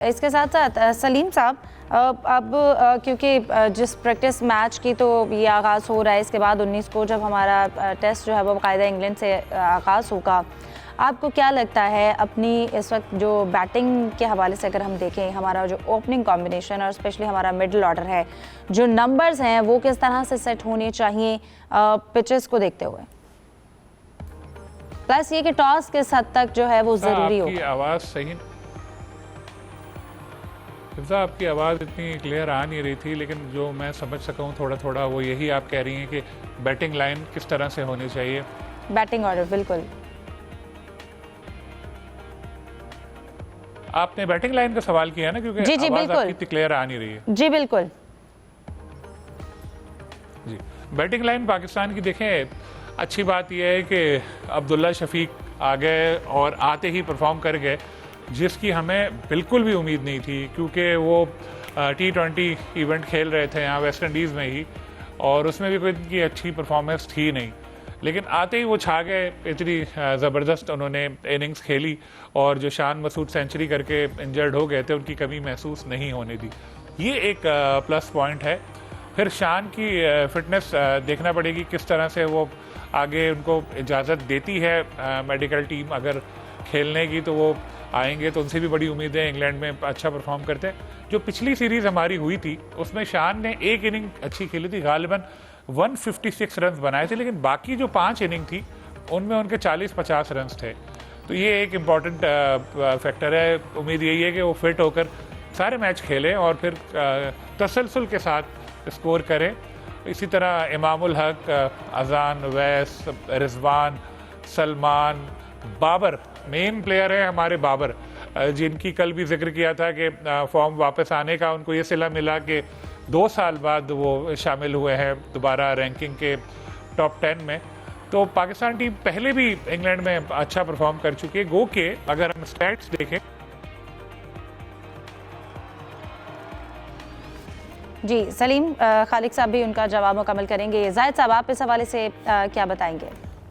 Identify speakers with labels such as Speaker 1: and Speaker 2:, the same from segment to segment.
Speaker 1: इसके साथ साथ सलीम साहब, अब क्योंकि जिस प्रैक्टिस मैच की तो ये आगाज़ हो रहा है, इसके बाद 19 को जब हमारा टेस्ट जो है वो बाकायदा इंग्लैंड से आगाज़ होगा, आपको क्या लगता है अपनी इस वक्त जो बैटिंग के हवाले से अगर हम देखें, हमारा जो ओपनिंग कॉम्बिनेशन और स्पेशली हमारा मिडल ऑर्डर है, जो नंबर्स हैं वो किस तरह से सेट होने चाहिए पिचेस को देखते हुए, प्लस ये कि टॉस किस हद तक जो है वो ज़रूरी होगा?
Speaker 2: आवाज़ सही, आपकी आवाज़ इतनी क्लियर आ नहीं रही थी, लेकिन जो मैं समझ सका हूँ थोड़ा थोड़ा वो यही आप कह रही हैं कि बैटिंग लाइन किस तरह से होनी चाहिए।
Speaker 1: बैटिंग ऑर्डर, बिल्कुल।
Speaker 2: आपने बैटिंग लाइन का सवाल किया ना, क्योंकि
Speaker 1: जी
Speaker 2: आवाज़ आपकी इतनी क्लियर आ नहीं रही है।
Speaker 1: जी बिल्कुल
Speaker 2: जी, बैटिंग लाइन पाकिस्तान की देखें, अच्छी बात यह है कि अब्दुल्ला शफीक आ गए और आते ही परफॉर्म कर गए, जिसकी हमें बिल्कुल भी उम्मीद नहीं थी, क्योंकि वो T20 इवेंट खेल रहे थे यहाँ वेस्ट इंडीज़ में ही, और उसमें भी कोई इनकी अच्छी परफॉर्मेंस थी नहीं, लेकिन आते ही वो छा गए। इतनी ज़बरदस्त उन्होंने इनिंग्स खेली, और जो शान मसूद सेंचुरी करके इंजर्ड हो गए थे, उनकी कमी महसूस नहीं होने दी। ये एक प्लस पॉइंट है। फिर शान की फिटनेस देखना पड़ेगी, किस तरह से वो आगे उनको इजाज़त देती है मेडिकल टीम अगर खेलने की, तो वो आएंगे, तो उनसे भी बड़ी उम्मीद है। इंग्लैंड में अच्छा परफॉर्म करते हैं। जो पिछली सीरीज़ हमारी हुई थी उसमें शान ने एक इनिंग अच्छी खेली थी, गालिबन 156 रन बनाए थे, लेकिन बाकी जो 5 इनिंग थी उनमें उनके 40-50 रन थे। तो ये एक इम्पॉर्टेंट फैक्टर है। उम्मीद यही है कि वो फिट होकर सारे मैच खेलें और फिर तसलसल के साथ स्कोर करें। इसी तरह इमामुल हक, अजान, वैस, रिजवान, सलमान, बाबर मेन प्लेयर है हमारे। बाबर जिनकी कल भी जिक्र किया था कि फॉर्म वापस आने का उनको ये सिला मिला कि 2 साल बाद वो शामिल हुए हैं दोबारा रैंकिंग के टॉप 10 में। तो पाकिस्तान टीम पहले भी इंग्लैंड में अच्छा परफॉर्म कर चुकी है। गो के अगर हम स्टैट्स देखें,
Speaker 1: जी सलीम खालिक साहब भी उनका जवाब मुकम्मल करेंगे। जाहिद साहब, आप इस हवाले से क्या बताएंगे?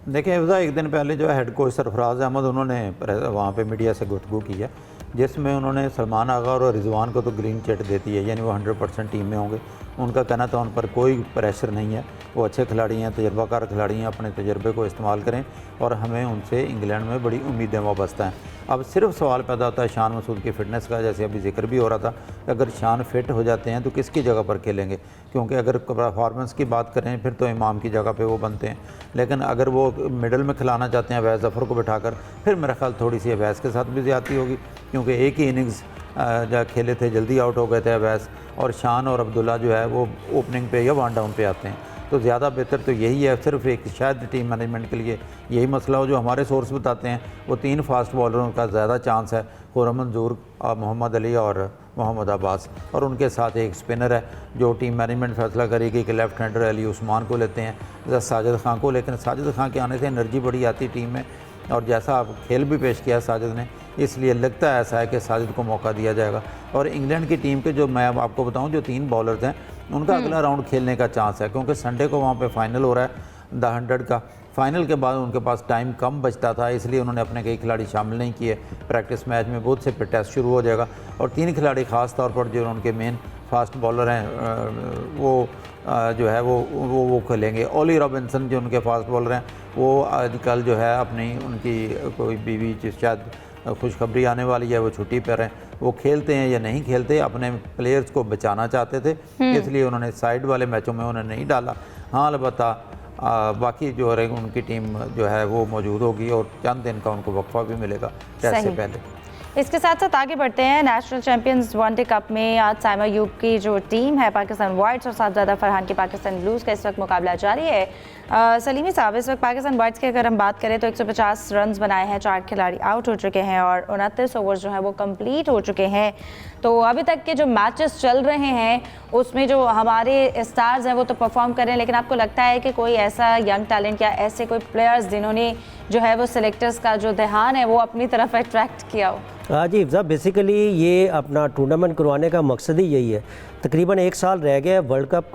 Speaker 3: देखिए हिफ्ज़ा, एक दिन पहले जो है हेड कोच सरफराज अहमद उन्होंने वहाँ पे मीडिया से गुफ्तगू की है, जिसमें उन्होंने सलमान आगा और रिजवान को तो ग्रीन चिट देती है, यानी वो 100% टीम में होंगे। उनका कहना था उन पर कोई प्रेशर नहीं है, वो अच्छे खिलाड़ी हैं, तजर्बाकार खिलाड़ी हैं, अपने तजर्बे को इस्तेमाल करें और हमें उनसे इंग्लैंड में बड़ी उम्मीदें वाबस्ता हैं। अब सिर्फ सवाल पैदा होता है शान मसूद की फ़िटनेस का, जैसे अभी जिक्र भी हो रहा था। अगर शान फिट हो जाते हैं तो किसकी जगह पर खेलेंगे, क्योंकि अगर परफॉर्मेंस की बात करें फिर तो इमाम की जगह पे वो बनते हैं, लेकिन अगर वो मिडल में खिलाना चाहते हैं अवैस ज़फ़र को बिठाकर, फिर मेरा ख्याल थोड़ी सी अवैस के साथ भी ज़्यादती होगी, क्योंकि एक ही इनिंग्स जब खेले थे जल्दी आउट हो गए थे अवैस, और शान और अब्दुल्ला जो है वो ओपनिंग पे या वन डाउन पे आते हैं। तो ज़्यादा बेहतर तो यही है। सिर्फ एक शायद टीम मैनेजमेंट के लिए यही मसला हो, जो हमारे सोर्स बताते हैं वो 3 फास्ट बॉलरों का ज़्यादा चांस है, खुर्रम मंजूर, मोहम्मद अली और मोहम्मद अब्बास, और उनके साथ एक स्पिनर है जो टीम मैनेजमेंट फैसला करेगी कि लेफ्ट हैंडर अली उस्मान को लेते हैं साजिद खान को, लेकिन साजिद खान के आने से एनर्जी बड़ी आती टीम में, और जैसा आप खेल भी पेश किया साजिद ने, इसलिए लगता है ऐसा है कि साजिद को मौका दिया जाएगा। और इंग्लैंड की टीम के जो मैं अब आपको बताऊं जो 3 बॉलर्स हैं उनका अगला राउंड खेलने का चांस है, क्योंकि संडे को वहाँ पे फाइनल हो रहा है द 100 का। फाइनल के बाद उनके पास टाइम कम बचता था, इसलिए उन्होंने अपने कई खिलाड़ी शामिल नहीं किए। प्रैक्टिस मैच में बहुत से फिर टेस्ट शुरू हो जाएगा, और 3 खिलाड़ी ख़ास तौर पर जो उनके मेन फास्ट बॉलर हैं वो जो है वो खेलेंगे। ओली रॉबिन्सन जो उनके फास्ट बॉलर हैं वो आजकल जो है अपनी उनकी कोई बीवी शायद खुशखबरी आने वाली है, वो छुट्टी पर हैं, वो खेलते हैं या नहीं खेलते, अपने प्लेयर्स को बचाना चाहते थे, इसलिए उन्होंने साइड वाले मैचों में उन्हें नहीं डाला। हाँ, अलबत्ता बाकी जो है उनकी टीम जो है वो मौजूद होगी, और चंद दिन का उनको वक्फा भी मिलेगा टेस्ट से पहले।
Speaker 1: इसके साथ साथ आगे बढ़ते हैं। नेशनल चैंपियंस वनडे कप में आज साइमा यूब की जो टीम है पाकिस्तान वाइट्स और साहबजादा फरहान की पाकिस्तान ब्लूज़ का इस वक्त मुकाबला जारी है। सलीमी साहब, इस वक्त पाकिस्तान वाइट्स की अगर हम बात करें तो 150 रन बनाए हैं, 4 खिलाड़ी आउट हो चुके हैं और 29 ओवर्स जो हैं वो कंप्लीट हो चुके हैं। तो अभी तक के जो मैचेस चल रहे हैं उसमें जो हमारे स्टार्स हैं वो तो परफॉर्म कर रहे हैं, लेकिन आपको लगता है कि कोई ऐसा यंग टैलेंट या ऐसे कोई प्लेयर्स जिन्होंने जो है वो सिलेक्टर्स का जो ध्यान है वो अपनी तरफ अट्रैक्ट किया हो?
Speaker 4: हाँ जी हिफ्ज़ा, बेसिकली ये अपना टूर्नामेंट करवाने का मकसद ही यही है। तकरीबन 1 साल रह गया वर्ल्ड कप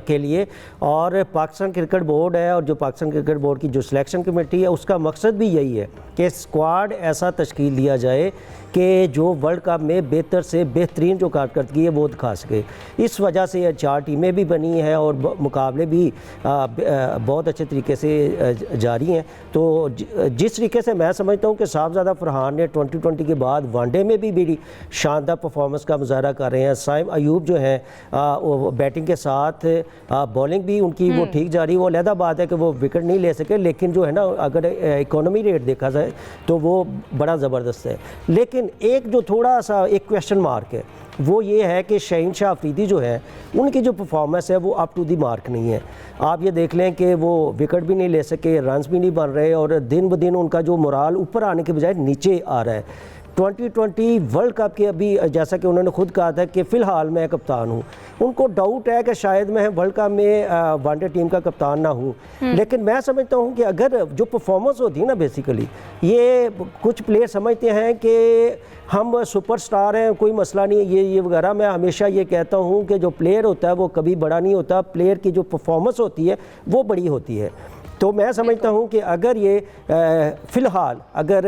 Speaker 4: के लिए, और पाकिस्तान क्रिकेट बोर्ड है और जो पाकिस्तान क्रिकेट बोर्ड की जो सिलेक्शन कमेटी है उसका मकसद भी यही है कि स्क्वाड ऐसा तश्कील दिया जाए कि जो वर्ल्ड कप में बेहतर से बेहतरीन जो कारकर्दगी है वो दिखा सके। इस वजह से ये 4 टीमें भी बनी हैं और मुकाबले भी बहुत अच्छे तरीके से जारी हैं। तो जिस तरीके से मैं समझता हूँ कि साहबजादा फरहान ने 2020 के बाद वनडे में भी बड़ी शानदार परफॉर्मेंस का मुजाहरा कर रहे हैं। साइम अयूब जो है वो बैटिंग के साथ बॉलिंग भी उनकी वो ठीक जा रही है। वो अलहदा बात है कि वो विकेट नहीं ले सके, लेकिन जो है ना अगर इकोनॉमी रेट देखा जाए तो वो बड़ा ज़बरदस्त है। लेकिन एक जो थोड़ा सा एक क्वेश्चन मार्क है वो ये है कि शाहीन शाह अफरीदी जो है उनकी जो परफॉर्मेंस है वो अप टू दी मार्क नहीं है। आप ये देख लें कि वो विकेट भी नहीं ले सके, रन्स भी नहीं बन रहे, और दिन ब दिन उनका जो मोराल ऊपर आने के बजाय नीचे आ रहा है। 2020 वर्ल्ड कप के अभी जैसा कि उन्होंने खुद कहा था कि फ़िलहाल मैं कप्तान हूँ, उनको डाउट है कि शायद मैं वर्ल्ड कप में वनडे टीम का कप्तान ना हूँ। लेकिन मैं समझता हूँ कि अगर जो परफॉर्मेंस होती है ना, बेसिकली ये कुछ प्लेयर समझते हैं कि हम सुपरस्टार हैं, कोई मसला नहीं है ये वगैरह। मैं हमेशा ये कहता हूँ कि जो प्लेयर होता है वो कभी बड़ा नहीं होता, प्लेयर की जो परफॉर्मेंस होती है वो बड़ी होती है। तो मैं समझता हूँ कि अगर ये फ़िलहाल अगर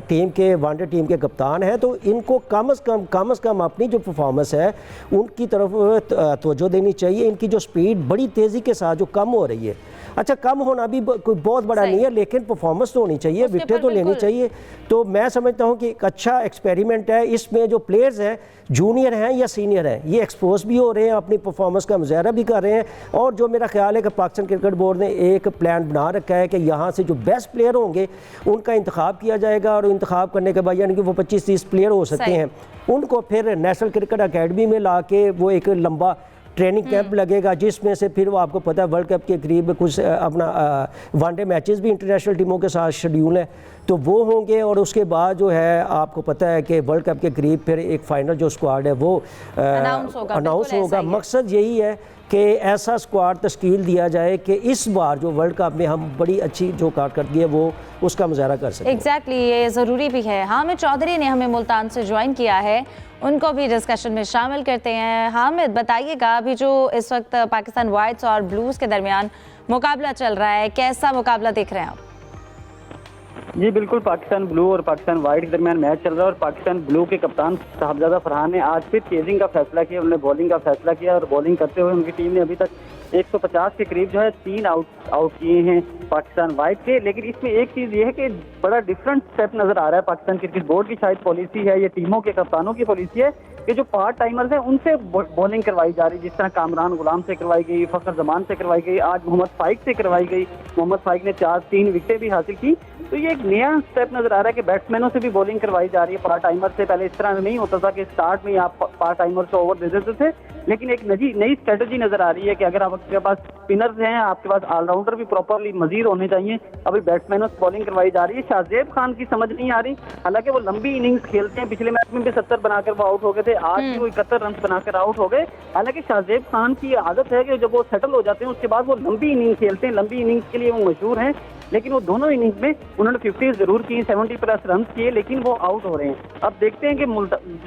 Speaker 4: टीम के वनडे टीम के कप्तान हैं तो इनको कम से कम अपनी जो परफॉर्मेंस है उनकी तरफ तवज्जो देनी चाहिए। इनकी जो स्पीड बड़ी तेज़ी के साथ जो कम हो रही है, अच्छा कम होना भी कोई बहुत बड़ा नहीं है, लेकिन परफॉर्मेंस तो होनी चाहिए, विकेटें तो लेनी चाहिए। तो मैं समझता हूँ कि एक अच्छा एक्सपेरिमेंट है। इसमें जो प्लेयर्स हैं जूनियर हैं या सीनियर हैं, ये एक्सपोज भी हो रहे हैं, अपनी परफॉर्मेंस का मुजाहरा भी कर रहे हैं। और जो मेरा ख्याल है कि पाकिस्तान क्रिकेट बोर्ड ने एक प्लान बना रखा है कि यहाँ से जो बेस्ट प्लेयर होंगे उनका इंतखाब किया जाएगा, और इंतखाब करने के बाद यानी कि वो 25-30 प्लेयर हो सकते हैं, उनको फिर नेशनल क्रिकेट अकेडमी में ला के वो एक लंबा ट्रेनिंग कैंप लगेगा, जिसमें से फिर वो आपको पता है वर्ल्ड कप के करीब कुछ अपना वनडे मैचेस भी इंटरनेशनल टीमों के साथ शेड्यूल है, तो वो होंगे। और उसके बाद जो है आपको पता है कि वर्ल्ड कप के करीब फिर एक फाइनल जो स्क्वाड है वो अनाउंस होगा। मकसद यही है कि ऐसा स्क्वाड तश्कील दिया जाए कि इस बार जो वर्ल्ड कप में हम बड़ी अच्छी जो कारकर्दगी है वो उसका मुजाहरा कर सकें।
Speaker 1: एग्जैक्टली, ये ज़रूरी भी है। हामिद चौधरी ने हमें मुल्तान से ज्वाइन किया है, उनको भी डिस्कशन में शामिल करते हैं। हामिद, बताइएगा अभी जो इस वक्त पाकिस्तान वाइट्स और ब्लूज़ के दरमियान मुकाबला चल रहा है, कैसा मुकाबला देख रहे हैं आप?
Speaker 5: जी बिल्कुल, पाकिस्तान ब्लू और पाकिस्तान वाइट के दरमियान मैच चल रहा है और पाकिस्तान ब्लू के कप्तान साहबजादा फरहान ने आज फिर चेजिंग का फैसला किया, उन्होंने बॉलिंग का फैसला किया और बॉलिंग करते हुए उनकी टीम ने अभी तक 150 के करीब जो है 3 आउट किए हैं पाकिस्तान वाइट के। लेकिन इसमें एक चीज़ ये है कि बड़ा डिफरेंट स्टेप नजर आ रहा है। पाकिस्तान क्रिकेट बोर्ड की शायद पॉलिसी है, ये टीमों के कप्तानों की पॉलिसी है कि जो पार्ट टाइमर्स हैं उनसे बॉलिंग करवाई जा रही है, जिस तरह कामरान गुलाम से करवाई गई, फखर जमान से करवाई गई, आज मोहम्मद फाइक से करवाई गई। मोहम्मद फाइक ने 3 विकेटें भी हासिल की। तो ये एक नया स्टेप नजर आ रहा है कि बैट्समैनों से भी बॉलिंग करवाई जा रही है पार्ट टाइमर से। पहले इस तरह नहीं होता था कि स्टार्ट में आप पार्ट टाइमर से ओवर दे देते थे, लेकिन एक नई स्ट्रेटजी नजर आ रही है कि अगर आपके पास स्पिनर्स हैं, आपके पास ऑलराउंडर भी प्रॉपरली मजीद होने चाहिए। अभी बैट्समैनों से बॉलिंग करवाई जा रही है। शाहजेब खान की समझ नहीं आ रही, हालांकि वो लंबी इनिंग्स खेलते हैं, पिछले मैच में भी 70 बनाकर वो आउट हो गए थे, आज भी वो 71 रन बनाकर आउट हो गए। हालांकि शाहजेब खान की आदत है कि जब वो सेटल हो जाते हैं उसके बाद वो लंबी इनिंग खेलते हैं, लंबी इनिंग्स के लिए वो मशहूर हैं। लेकिन वो दोनों इनिंग्स में उन्होंने 50 जरूर की, 70+ रन किए, लेकिन वो आउट हो रहे हैं। अब देखते हैं कि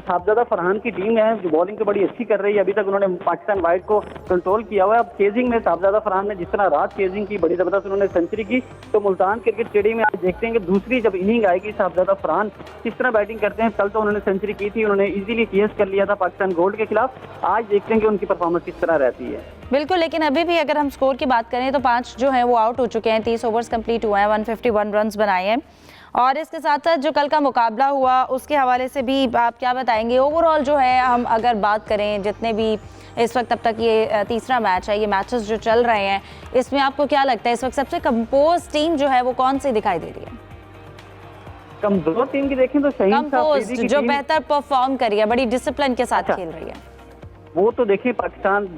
Speaker 5: साहबजादा फरहान की टीम है जो बॉलिंग तो बड़ी अच्छी कर रही है, अभी तक उन्होंने पाकिस्तान वाइट को कंट्रोल किया हुआ है। अब चेजिंग में साहबजादा फरहान ने जिस तरह रात चेजिंग की, बड़ी जबरदस्त उन्होंने सेंचुरी की। तो मुल्तान क्रिकेट स्टेडियम में आज देखते हैं कि दूसरी जब इनिंग आएगी साहबजादा फरहान किस तरह बैटिंग करते हैं। कल तो उन्होंने सेंचुरी की थी, उन्होंने इजीली केस कर लिया था पाकिस्तान गोल्ड के खिलाफ। आज देखते हैं कि उनकी परफॉर्मेंस किस तरह रहती है।
Speaker 1: बिल्कुल, लेकिन अभी भी अगर हम स्कोर की बात करें तो 5 जो हैं वो आउट हो चुके हैं, 30 ओवर्स कंप्लीट हुए हैं, 151 रन्स बनाए हैं। और इसके साथ साथ जो कल का मुकाबला हुआ उसके हवाले से भी आप क्या बताएंगे? ओवरऑल जो है हम अगर बात करें, जितने भी इस वक्त अब तक ये तीसरा मैच है, ये मैचेस जो चल रहे हैं, इसमें आपको क्या लगता है इस वक्त सबसे कंपोज टीम जो है वो कौन सी दिखाई दे रही है?
Speaker 5: कमजोर टीम की देखें तो शाहीन शाह अफरीदी की
Speaker 1: जो
Speaker 5: टीम
Speaker 1: बेहतर परफॉर्म कर रही है, बड़ी डिसिप्लिन के साथ खेल रही है,
Speaker 5: वो तो देखिए पाकिस्तान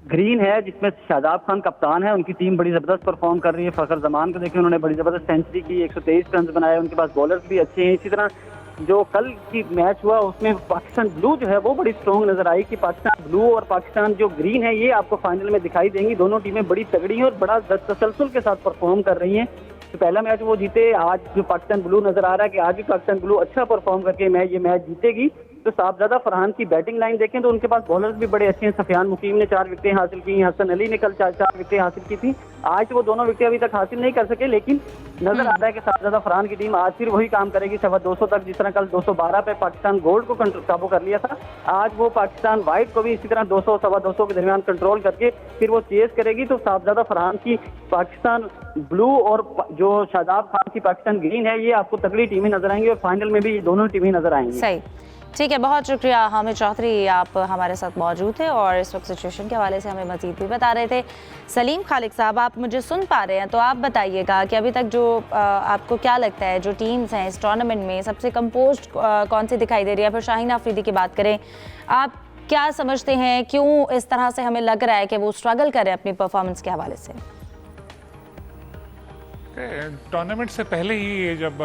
Speaker 5: ग्रीन है जिसमें शादाब खान कप्तान है, उनकी टीम बड़ी जबरदस्त परफॉर्म कर रही है। फखर जमान को देखिए, उन्होंने बड़ी जबरदस्त सेंचुरी की, 123 रन बनाए, उनके पास बॉलर्स भी अच्छे हैं। इसी तरह जो कल की मैच हुआ उसमें पाकिस्तान ब्लू जो है वो बड़ी स्ट्रॉन्ग नजर आई कि पाकिस्तान ब्लू और पाकिस्तान जो ग्रीन है ये आपको फाइनल में दिखाई देंगी। दोनों टीमें बड़ी तगड़ी हैं और बड़ा तसलसल के साथ परफॉर्म कर रही हैं। तो पहला मैच वो जीते, आज जो पाकिस्तान ब्लू नजर आ रहा है कि आज भी पाकिस्तान ब्लू अच्छा परफॉर्म करके ये मैच जीतेगी। तो साहबजादा फरहान की बैटिंग लाइन देखें तो उनके पास बॉलर्स भी बड़े अच्छे हैं। सफियान मुकीम ने 4 विकेटें हासिल की, हसन अली ने कल 4 विकेटें हासिल की थी। आज वो दोनों विकेटें अभी तक हासिल नहीं कर सके, लेकिन नजर आता है कि साहबजादा फरहान की टीम आज फिर वही काम करेगी 250 तक, जिस तरह कल 212 पे पाकिस्तान गोल्ड को काबू कर लिया था। आज वो पाकिस्तान व्हाइट को भी इसी तरह 200 250 के दरमियान कंट्रोल करके फिर वो चेस करेगी। तो साहबजादा फरहान की पाकिस्तान ब्लू और जो शादाब खान की पाकिस्तान ग्रीन है, ये आपको तगड़ी टीमें नजर आएंगी और फाइनल में भी ये दोनों टीमें नजर आएंगी।
Speaker 1: सही, ठीक है, बहुत शुक्रिया हामिद चौधरी, आप हमारे साथ मौजूद थे और इस वक्त सिचुएशन के हवाले से हमें मजीद भी बता रहे थे। सलीम खालिक साहब, आप मुझे सुन पा रहे हैं? तो आप बताइएगा कि अभी तक जो आपको क्या लगता है जो टीम्स हैं इस टूर्नामेंट में सबसे कंपोज्ड कौन सी दिखाई दे रही है? फिर शाहीन अफरीदी की बात करें, आप क्या समझते हैं क्यों इस तरह से हमें लग रहा है कि वो स्ट्रगल करें अपनी परफॉर्मेंस के हवाले से?
Speaker 2: टूर्नामेंट से पहले ही ये जब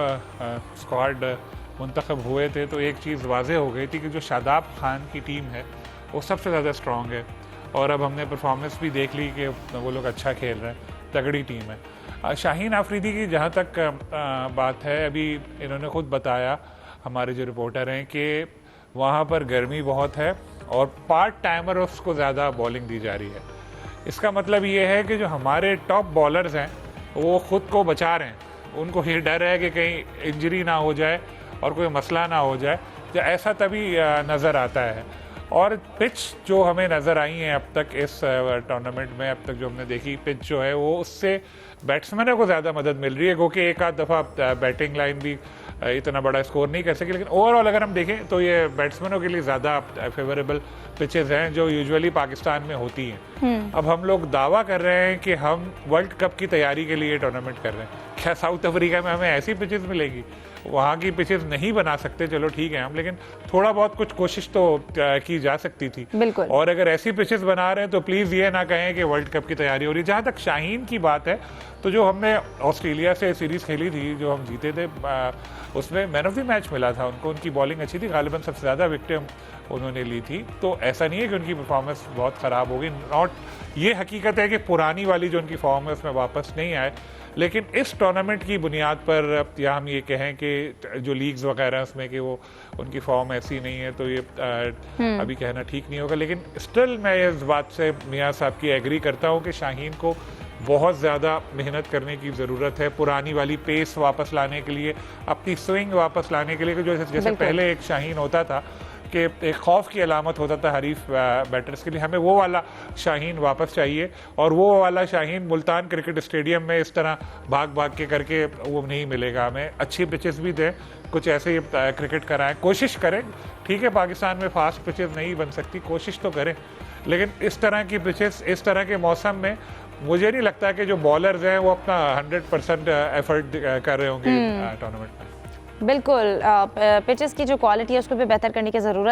Speaker 2: स्क्वाड मुंतखब हुए थे तो एक चीज़ वाज़ेह हो गई थी कि जो शादाब खान की टीम है वो सबसे ज़्यादा स्ट्रॉन्ग है, और अब हमने परफॉर्मेंस भी देख ली कि वो लोग अच्छा खेल रहे हैं, तगड़ी टीम है। शाहीन अफरीदी की जहाँ तक बात है, अभी इन्होंने खुद बताया हमारे जो रिपोर्टर हैं कि वहाँ पर गर्मी बहुत है और पार्ट टाइमर्स को ज़्यादा बॉलिंग दी जा रही है। इसका मतलब ये है कि जो हमारे टॉप बॉलर्स हैं वो ख़ुद को बचा रहे हैं, उनको ये डर है कि कहीं इंजरी ना हो जाए और कोई मसला ना हो जाए, तो ऐसा तभी नज़र आता है। और पिच जो हमें नज़र आई हैं अब तक इस टूर्नामेंट में, अब तक जो हमने देखी पिच जो है वो उससे बैट्समैनों को ज़्यादा मदद मिल रही है, क्योंकि एक आध दफ़ा बैटिंग लाइन भी इतना बड़ा स्कोर नहीं कर सकी, लेकिन ओवरऑल अगर हम देखें तो ये बैट्समैनों के लिए ज़्यादा फेवरेबल पिचेस हैं जो यूजुअली पाकिस्तान में होती हैं। अब हम लोग दावा कर रहे हैं कि हम वर्ल्ड कप की तैयारी के लिए टूर्नामेंट कर रहे हैं, क्या साउथ अफ्रीका में हमें ऐसी पिचेस मिलेगी? वहाँ की पिचेस नहीं बना सकते, चलो ठीक है हम, लेकिन थोड़ा बहुत कुछ कोशिश तो की जा सकती थी।
Speaker 1: बिल्कुल।
Speaker 2: और अगर ऐसी पिचेस बना रहे हैं तो प्लीज़ ये ना कहें कि वर्ल्ड कप की तैयारी हो रही है। जहाँ तक शाहीन की बात है, तो जो हमने ऑस्ट्रेलिया से सीरीज़ खेली थी, जो हम जीते थे, उसमें मैन ऑफ द मैच मिला था उनको। उनकी बॉलिंग अच्छी थी, गालिबन सबसे ज़्यादा विकेटें उन्होंने ली थी। तो ऐसा नहीं है कि उनकी परफॉर्मेंस बहुत ख़राब होगी, नॉट, ये हकीकत है कि पुरानी वाली जो उनकी फॉर्म है उसमें वापस नहीं आए। लेकिन इस टूर्नामेंट की बुनियाद पर या हम ये कहें कि जो लीग्स वगैरह हैं उसमें कि वो उनकी फॉर्म ऐसी नहीं है, तो ये अभी कहना ठीक नहीं होगा। लेकिन स्टिल मैं इस बात से मियाँ साहब की एग्री करता हूँ कि शाहीन को बहुत ज़्यादा मेहनत करने की ज़रूरत है, पुरानी वाली पेस वापस लाने के लिए, अपनी स्विंग वापस लाने के लिए। जैसे पहले एक शाहीन होता था कि एक खौफ की अलामत होता था हरीफ बैटर्स के लिए, हमें वो वाला शाहीन वापस चाहिए। और वो वाला शाहीन मुल्तान क्रिकेट स्टेडियम में इस तरह भाग भाग के करके वो नहीं मिलेगा हमें। अच्छी पिचेस भी दें, कुछ ऐसे क्रिकेट कराएं, कोशिश करें। ठीक है, पाकिस्तान में फास्ट पिचेस नहीं बन सकती, कोशिश तो करें, लेकिन इस तरह की पिचेस इस तरह के मौसम में मुझे नहीं लगता कि जो बॉलर्स हैं वो अपना 100% एफर्ट कर रहे होंगे टूर्नामेंट में।
Speaker 1: बिल्कुल, पिचेस की जो क्वालिटी है उसको भी बेहतर करने की ज़रूरत